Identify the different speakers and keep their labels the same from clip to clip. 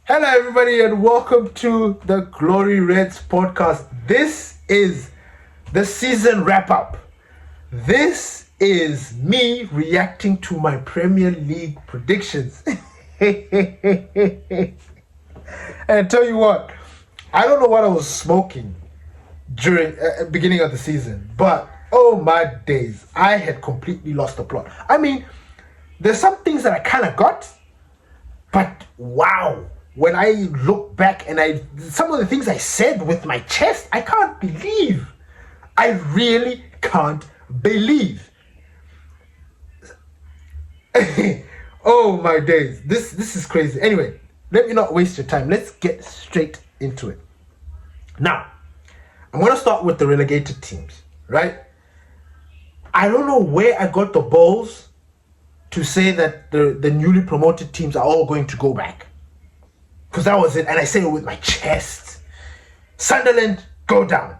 Speaker 1: Hello, everybody, and welcome to the Glory Reds podcast. This is the season wrap up. This is me reacting to my Premier League predictions. And tell you what, I don't know what I was smoking during beginning of the season, but oh my days, I had completely lost the plot. I mean, there's some things that I kind of got, but wow, when I look back and some of the things I said with my chest, I can't believe. I really can't believe. Oh my days, this is crazy. Anyway, let me not waste your time. Let's get straight into it. Now, I'm going to start with the relegated teams, right? I don't know where I got the balls to say that the newly promoted teams are all going to go back. Because that was it, and I said it with my chest. Sunderland, go down.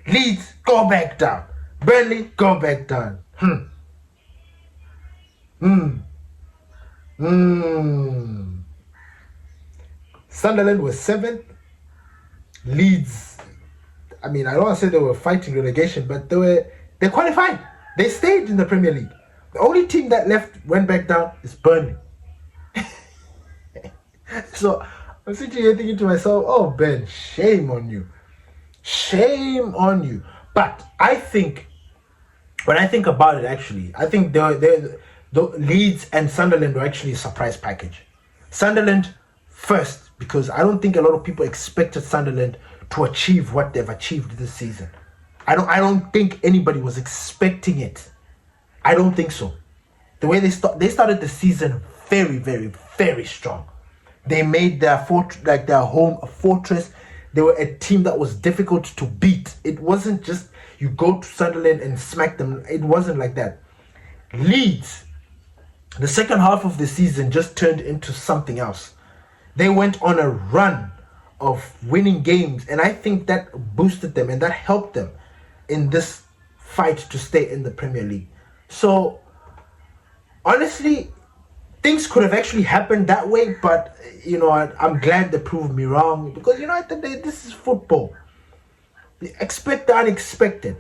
Speaker 1: Leeds, go back down. Burnley, go back down. Sunderland was 7th. Leeds, I mean, I don't want to say they were fighting relegation, but they qualified. They stayed in the Premier League. The only team that went back down is Burnley. So I'm sitting here thinking to myself, oh Ben, shame on you. Shame on you. But I think, when I think about it actually, I think the Leeds and Sunderland were actually a surprise package. Sunderland first, because I don't think a lot of people expected Sunderland to achieve what they've achieved this season. I don't think anybody was expecting it. I don't think so. The way they started the season very, very, very strong. They made their home a fortress. They were a team that was difficult to beat. It wasn't just you go to Sunderland and smack them. It wasn't like that. Leeds, the second half of the season just turned into something else. They went on a run of winning games, and I think that boosted them and that helped them in this fight to stay in the Premier League. So, honestly, things could have actually happened that way, but I'm glad they proved me wrong, because at the day, this is football. Expect the unexpected.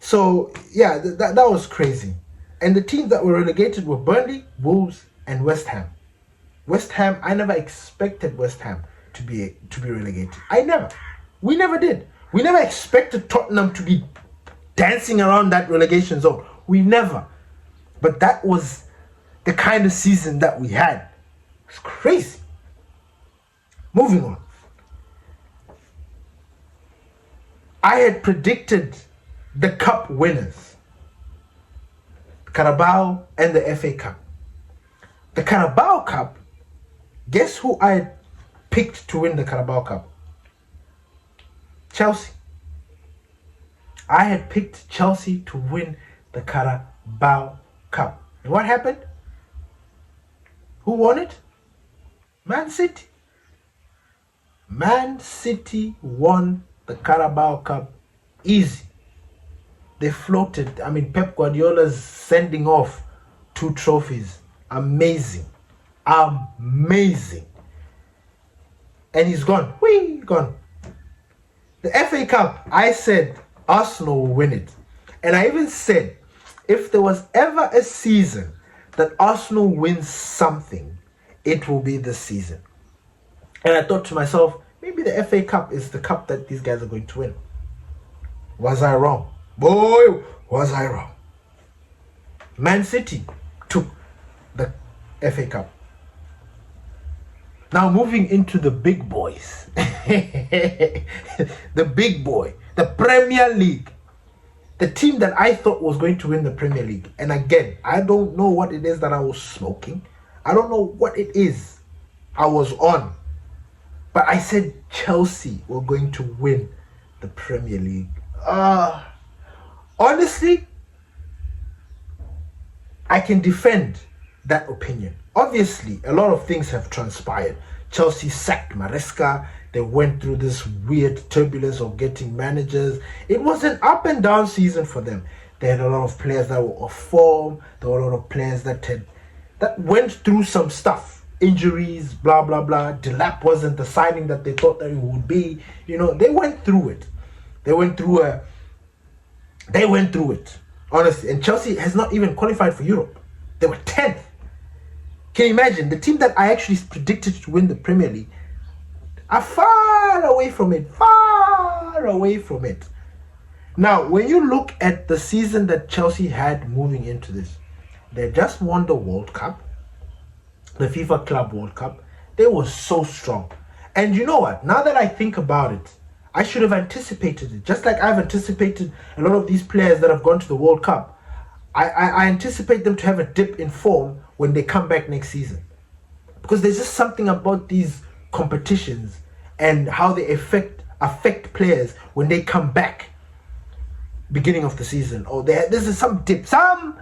Speaker 1: So yeah, that was crazy. And the teams that were relegated were Burnley, Wolves, and West Ham. West Ham, I never expected West Ham to be relegated. We never did. We never expected Tottenham to be dancing around that relegation zone. We never. But that was the kind of season that we had. It's crazy. Moving on. I had predicted the cup winners, Carabao and the FA Cup. The Carabao Cup, guess who I had picked to win the Carabao Cup? Chelsea. I had picked Chelsea to win the Carabao Cup. And what happened? Who won it? Man City. Man City won the Carabao Cup easy. They floated. I mean, Pep Guardiola's sending off 2 trophies. Amazing. Amazing. And he's gone. Gone. The FA Cup, I said Arsenal will win it. And I even said, if there was ever a season that Arsenal wins something, it will be this season. And I thought to myself, maybe the FA Cup is the cup that these guys are going to win. Was I wrong? Boy, was I wrong. Man City took the FA Cup. Now moving into the big boys. The big boy. The Premier League. The team that I thought was going to win the Premier League. And again, I don't know what it is that I was smoking. I don't know what it is I was on. But I said Chelsea were going to win the Premier League. Honestly, I can defend that opinion. Obviously, a lot of things have transpired. Chelsea sacked Maresca. They went through this weird turbulence of getting managers. It was an up and down season for them. They had a lot of players that were off form. There were a lot of players that went through some stuff. injuries, blah blah blah. Delap wasn't the signing that they thought that it would be. They went through it. They went through it, honestly. And Chelsea has not even qualified for Europe. They were 10th. Can you imagine? The team that I actually predicted to win the Premier League are far away from it. Far away from it. Now, when you look at the season that Chelsea had moving into this, they just won the World Cup, the FIFA Club World Cup. They were so strong. And you know what? Now that I think about it, I should have anticipated it. Just like I've anticipated a lot of these players that have gone to the World Cup. I anticipate them to have a dip in form when they come back next season. Because there's just something about these competitions and how they affect players when they come back beginning of the season. Or there's some dip. Some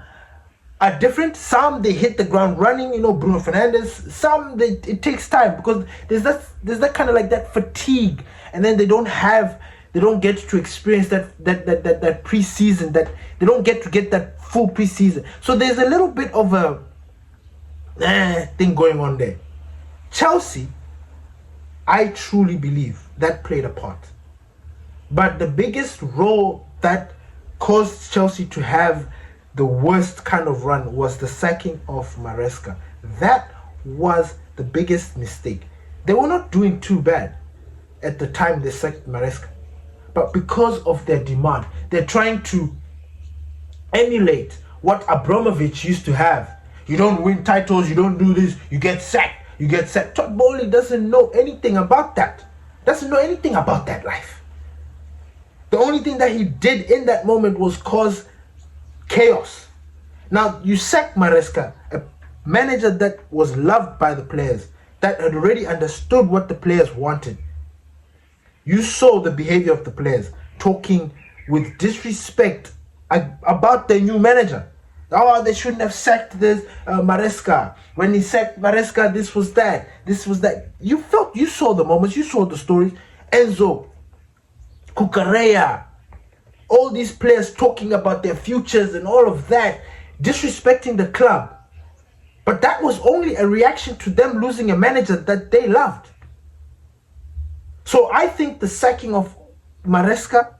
Speaker 1: are different. Some they hit the ground running. Bruno Fernandes. Some it takes time because there's that kind of like that fatigue, and then they don't get to experience that preseason. That they don't get that full preseason. So there's a little bit of a thing going on there. Chelsea, I truly believe that played a part. But the biggest role that caused Chelsea to have the worst kind of run was the sacking of Maresca. That was the biggest mistake. They were not doing too bad at the time they sacked Maresca. But because of their demand, they're trying to emulate what Abramovich used to have. You don't win titles, you don't do this, you get sacked. Todd Bowley doesn't know anything about that. Doesn't know anything about that life. The only thing that he did in that moment was cause chaos. Now, you sack Maresca, a manager that was loved by the players, that had already understood what the players wanted. You saw the behavior of the players, talking with disrespect about their new manager. Oh, they shouldn't have sacked this Maresca. When he sacked Maresca, this was that. You saw the moments, you saw the stories. Enzo, Cucurella, all these players talking about their futures and all of that, disrespecting the club. But that was only a reaction to them losing a manager that they loved. So I think the sacking of Maresca,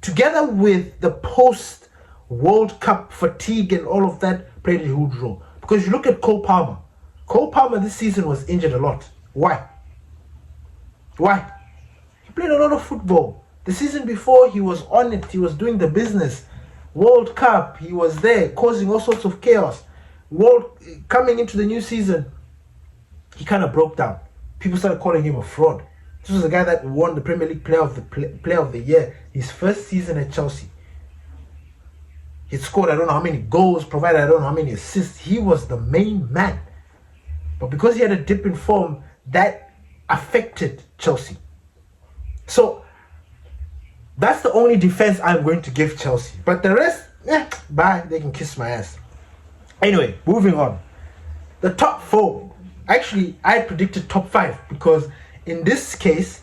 Speaker 1: together with the post-World Cup fatigue and all of that, played a huge role. Because you look at Cole Palmer. Cole Palmer this season was injured a lot. Why? He played a lot of football. The season before, he was on it. He was doing the business. World Cup, he was there, causing all sorts of chaos. Coming into the new season, he kind of broke down. People started calling him a fraud. This was a guy that won the Premier League Player of the Year his first season at Chelsea. He scored I don't know how many goals, provided I don't know how many assists. He was the main man. But because he had a dip in form, that affected Chelsea. So that's the only defense I'm going to give Chelsea. But the rest, bye, they can kiss my ass. Anyway, moving on. The top four. Actually, I predicted top five because in this case,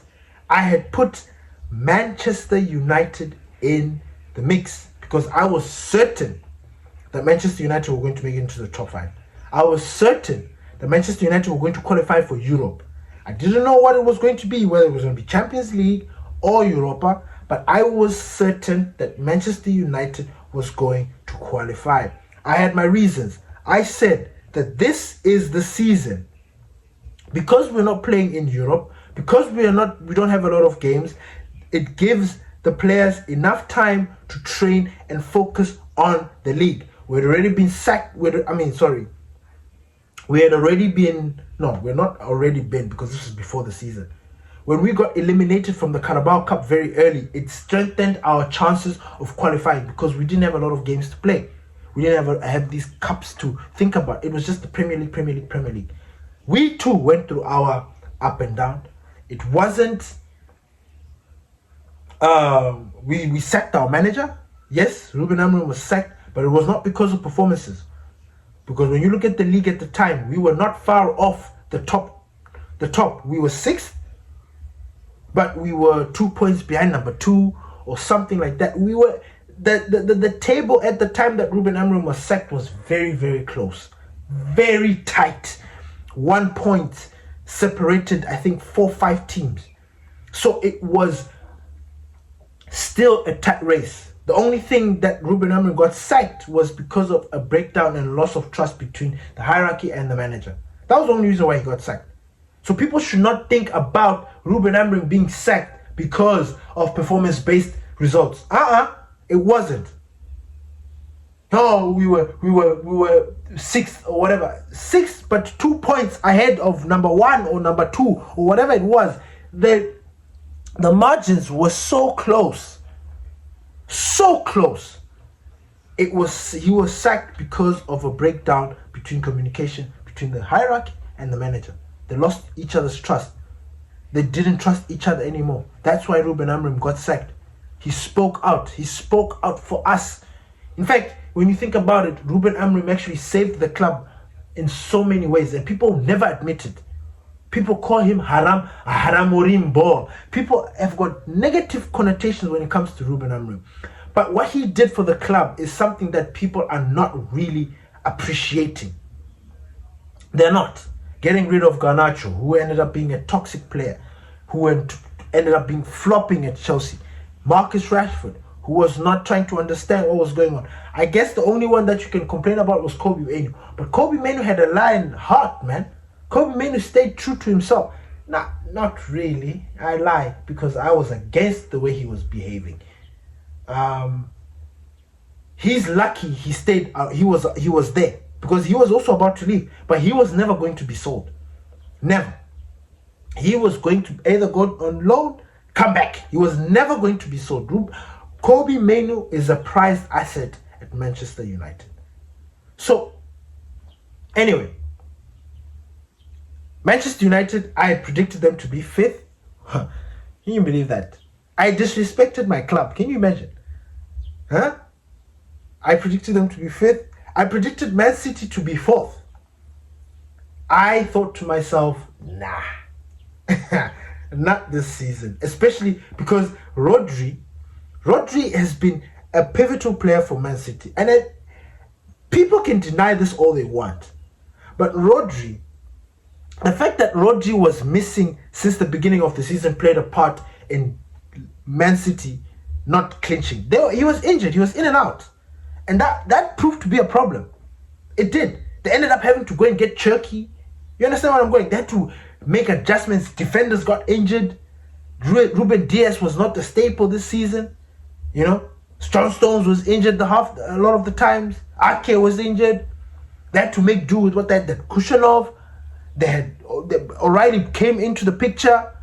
Speaker 1: I had put Manchester United in the mix because I was certain that Manchester United were going to make it into the top five. I was certain that Manchester United were going to qualify for Europe. I didn't know what it was going to be, whether it was going to be Champions League or Europa, but I was certain that Manchester United was going to qualify. I had my reasons. I said that this is the season. Because we're not playing in Europe, because we don't have a lot of games, it gives the players enough time to train and focus on the league. We're not already been because this was before the season. When we got eliminated from the Carabao Cup very early, it strengthened our chances of qualifying because we didn't have a lot of games to play. We didn't have these cups to think about. It was just the Premier League. We too went through our up and down. It wasn't we sacked our manager. Yes, Ruben Amorim was sacked, but it was not because of performances. Because when you look at the league at the time, we were not far off the top. We were sixth, but we were 2 points behind number 2 or something like that. We were the table at the time that Ruben Amorim was sacked was very, very close, very tight. 1 point separated, I think, 4-5 teams. So it was still a tight race. The only thing that Ruben Amorim got sacked was because of a breakdown and loss of trust between the hierarchy and the manager. That was the only reason why he got sacked. So people should not think about Ruben Amorim being sacked because of performance-based results. It wasn't. No, we were sixth or whatever. Sixth, but 2 points ahead of number 1 or number 2 or whatever it was. The margins were so close. So close. He was sacked because of a breakdown between communication between the hierarchy and the manager. They lost each other's trust. They didn't trust each other anymore. That's why Ruben Amorim got sacked. He spoke out. He spoke out for us. In fact, when you think about it, Ruben Amorim actually saved the club in so many ways, and people never admit it. People call him Haramorim Ball. People have got negative connotations when it comes to Ruben Amorim. But what he did for the club is something that people are not really appreciating. They're not. Getting rid of Garnacho, who ended up being a toxic player, who ended up being flopping at Chelsea. Marcus Rashford, who was not trying to understand what was going on. I guess the only one that you can complain about was Kobe Mainoo. But Kobe Mainoo had a lion heart, man. Kobe Mainoo stayed true to himself. Not really. I lie, because I was against the way he was behaving. He's lucky he stayed. He was there, because he was also about to leave, but he was never going to be sold. Never. He was going to either go on loan, come back. He was never going to be sold. Kobe Mainoo is a prized asset at Manchester United. So, anyway, Manchester United, I predicted them to be 5th. Can you believe that? I disrespected my club. Can you imagine? I predicted them to be 5th. I predicted Man City to be 4th. I thought to myself, nah, not this season. Especially because Rodri has been a pivotal player for Man City. And people can deny this all they want. But Rodri, the fact that Rodri was missing since the beginning of the season played a part in Man City not clinching. He was injured. He was in and out. And that proved to be a problem. It did. They ended up having to go and get Cherky. You understand where I'm going? They had to make adjustments. Defenders got injured. Ruben Diaz was not the staple this season. You know, John Stones was injured a lot of the times. Ake was injured. They had to make do with what they had. The Kushanov. O'Reilly came into the picture.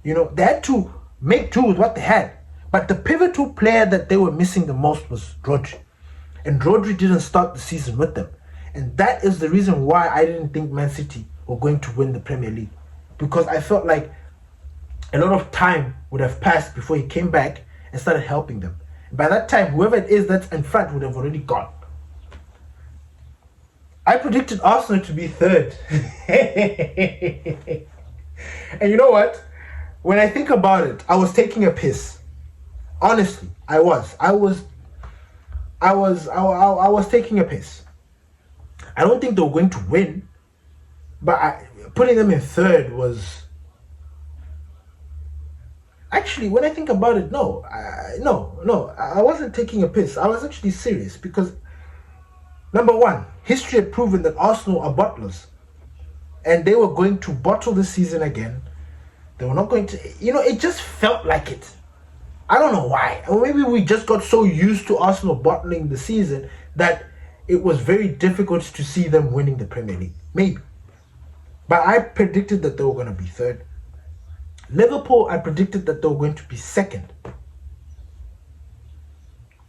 Speaker 1: You know, they had to make do with what they had. But the pivotal player that they were missing the most was Rodri. And Rodri didn't start the season with them. And that is the reason why I didn't think Man City were going to win the Premier League. Because I felt like a lot of time would have passed before he came back and started helping them. And by that time, whoever it is that's in front would have already gone. I predicted Arsenal to be 3rd. And you know what? When I think about it, I was taking a piss. Honestly, I was taking a piss. I don't think they were going to win, but putting them in 3rd was actually, when I think about it, no, I wasn't taking a piss. I was actually serious because, number one, history had proven that Arsenal are bottlers, and they were going to bottle this season again. They were not going to, it just felt like it. I don't know why. Or maybe we just got so used to Arsenal bottling the season that it was very difficult to see them winning the Premier League. Maybe. But I predicted that they were going to be 3rd. Liverpool, I predicted that they were going to be 2nd.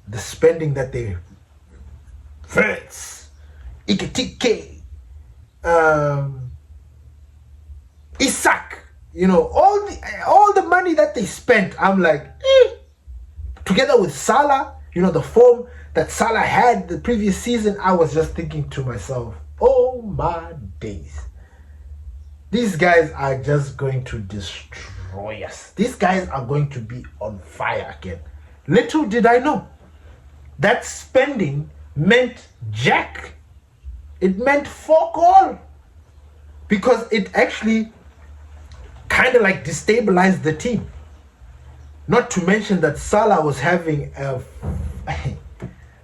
Speaker 1: The spending that they... Fritz, Iketike, Isak, all the money that they spent, I'm like, Together with Salah, the form that Salah had the previous season, I was just thinking to myself, oh my days. These guys are just going to destroy us. These guys are going to be on fire again. Little did I know, that spending meant jack. It meant fuck all. because it actually kind of like destabilized the team. Not to mention that Salah was having a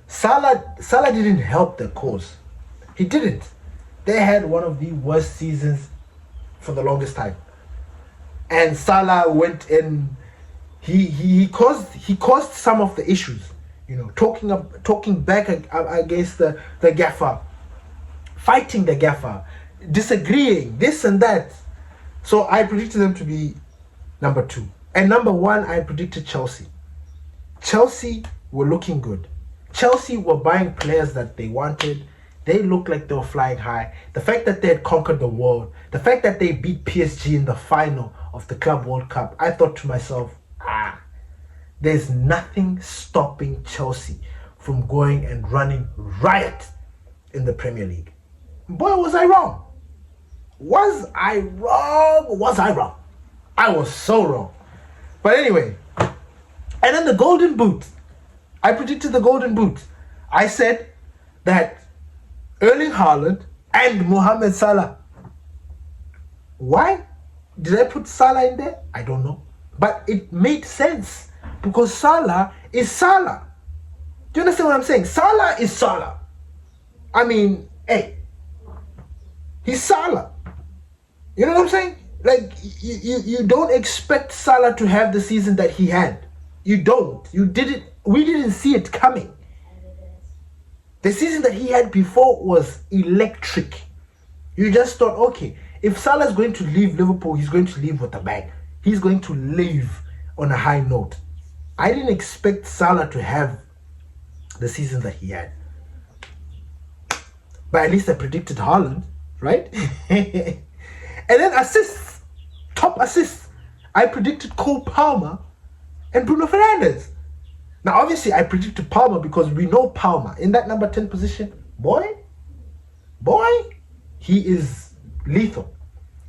Speaker 1: Salah didn't help the cause. He didn't. They had one of the worst seasons for the longest time. And Salah went in. He caused some of the issues. You know, talking back against the gaffer, fighting the gaffer, disagreeing, this and that. So I predicted them to be number 2. And number 1, I predicted Chelsea. Chelsea were looking good. Chelsea were buying players that they wanted. They looked like they were flying high. The fact that they had conquered the world, the fact that they beat PSG in the final of the Club World Cup, I thought to myself, there's nothing stopping Chelsea from going and running riot in the Premier League. Boy, was I wrong. Was I wrong? I was so wrong. But anyway, and then the Golden Boot. I predicted the Golden Boot. I said that Erling Haaland and Mohamed Salah. Why did I put Salah in there? I don't know. But it made sense because Salah is Salah. Do you understand what I'm saying? Salah is Salah. I mean, hey, he's Salah. You know what I'm saying? Like, you don't expect Salah to have the season that he had. You don't. You didn't. We didn't see it coming. The season that he had before was electric. You just thought, okay, if Salah is going to leave Liverpool, he's going to leave with a bang. He's going to leave on a high note. I didn't expect Salah to have the season that he had. But at least I predicted Haaland, right? And then assists, top assists. I predicted Cole Palmer and Bruno Fernandes. Now, obviously, I predicted Palmer because we know Palmer in that number 10 position. Boy, he is lethal.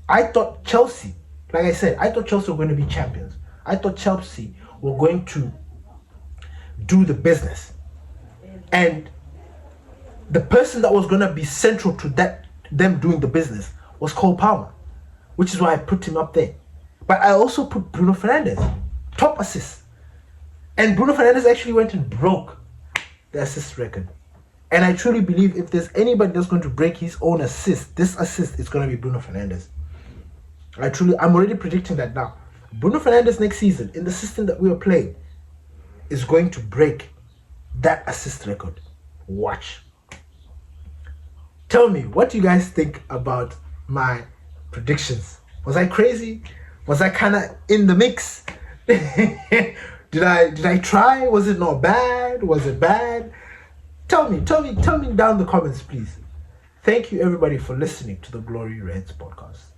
Speaker 1: I thought Chelsea, like I said, I thought Chelsea were going to be champions. I thought Chelsea were going to do the business. And the person that was going to be central to them doing the business was Cole Palmer, which is why I put him up there. But I also put Bruno Fernandes, top assist. And Bruno Fernandes actually went and broke the assist record. And I truly believe if there's anybody that's going to break his own assist, this assist is going to be Bruno Fernandes. I'm already predicting that now. Bruno Fernandes next season, in the system that we are playing, is going to break that assist record. Watch. Tell me, what do you guys think about my predictions? Was I crazy? Was I kind of in the mix? Did I try? Was it not bad? Was it bad? Tell me down in the comments, please. Thank you everybody for listening to the Glory Reds podcast.